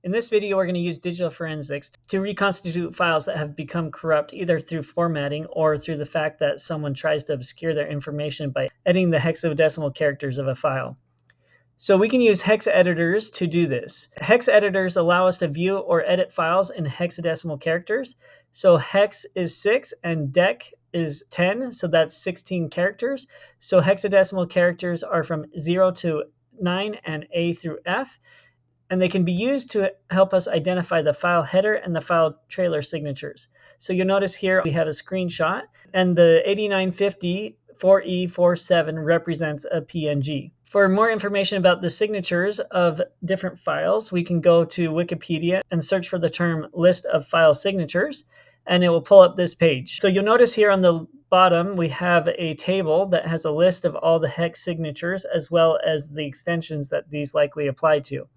In this video, we're going to use digital forensics to reconstitute files that have become corrupt either through formatting or through the fact that someone tries to obscure their information by editing the hexadecimal characters of a file. So we can use hex editors to do this. Hex editors allow us to view or edit files in hexadecimal characters. So hex is 6 and dec is 10, so that's 16 characters. So hexadecimal characters are from 0 to 9 and A through F. And they can be used to help us identify the file header and the file trailer signatures. So you'll notice here we have a screenshot, and the 8950 4E47 represents a PNG. For more information about the signatures of different files, we can go to Wikipedia and search for the term list of file signatures, and it will pull up this page. So you'll notice here on the bottom, we have a table that has a list of all the hex signatures as well as the extensions that these likely apply to.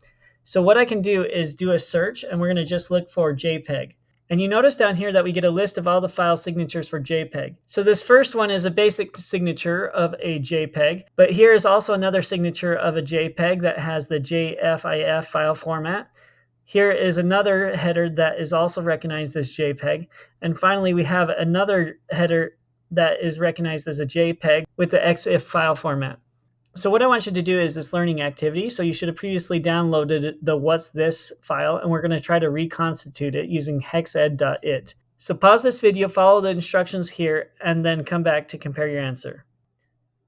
So what I can do is do a search, and we're going to just look for JPEG. And you notice down here that we get a list of all the file signatures for JPEG. So this first one is a basic signature of a JPEG, but here is also another signature of a JPEG that has the JFIF file format. Here is another header that is also recognized as JPEG. And finally, we have another header that is recognized as a JPEG with the EXIF file format. So what I want you to do is this learning activity. So you should have previously downloaded the what's this file, and we're going to try to reconstitute it using hexed.it. So pause this video, follow the instructions here, and then come back to compare your answer.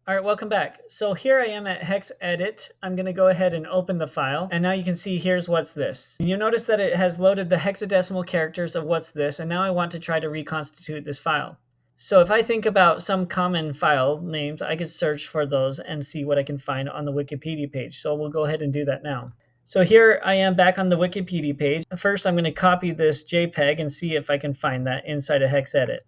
All right, welcome back. So here I am at hexedit. I'm going to go ahead and open the file, and now you can see here's what's this. And you'll notice that it has loaded the hexadecimal characters of what's this, and now I want to try to reconstitute this file. So if I think about some common file names, I could search for those and see what I can find on the Wikipedia page. So we'll go ahead and do that now. So here I am back on the Wikipedia page. First, I'm going to copy this JPEG and see if I can find that inside of hexedit.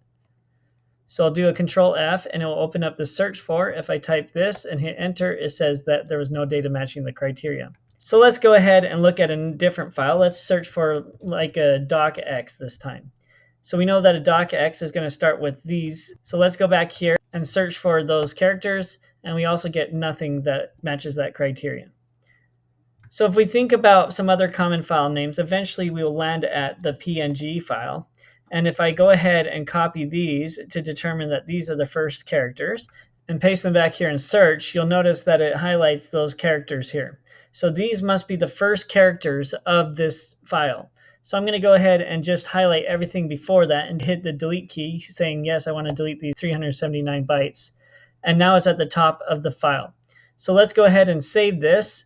So I'll do a Control F and it will open up the search for. If I type this and hit enter, it says that there was no data matching the criteria. So let's go ahead and look at a different file. Let's search for like a docx this time. So we know that a docx is going to start with these. So let's go back here and search for those characters, and we also get nothing that matches that criteria. So if we think about some other common file names, eventually we will land at the PNG file. And if I go ahead and copy these to determine that these are the first characters and paste them back here and search, you'll notice that it highlights those characters here. So these must be the first characters of this file. So I'm going to go ahead and just highlight everything before that and hit the delete key saying, yes, I want to delete these 379 bytes. And now it's at the top of the file. So let's go ahead and save this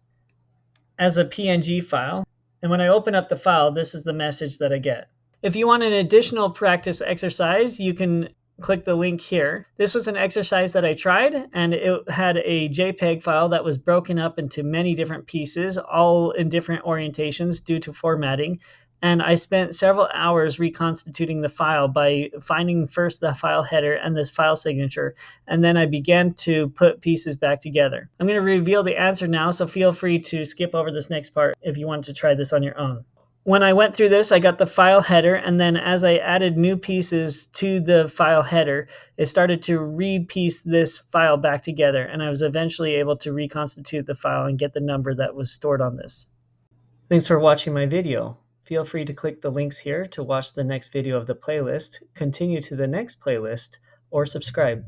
as a PNG file. And when I open up the file, this is the message that I get. If you want an additional practice exercise, you can click the link here. This was an exercise that I tried, and it had a JPEG file that was broken up into many different pieces, all in different orientations due to formatting. And I spent several hours reconstituting the file by finding first the file header and this file signature, and then I began to put pieces back together. I'm going to reveal the answer now, so feel free to skip over this next part if you want to try this on your own. When I went through this, I got the file header, and then as I added new pieces to the file header, it started to repiece this file back together, and I was eventually able to reconstitute the file and get the number that was stored on this. Thanks for watching my video. Feel free to click the links here to watch the next video of the playlist, continue to the next playlist, or subscribe.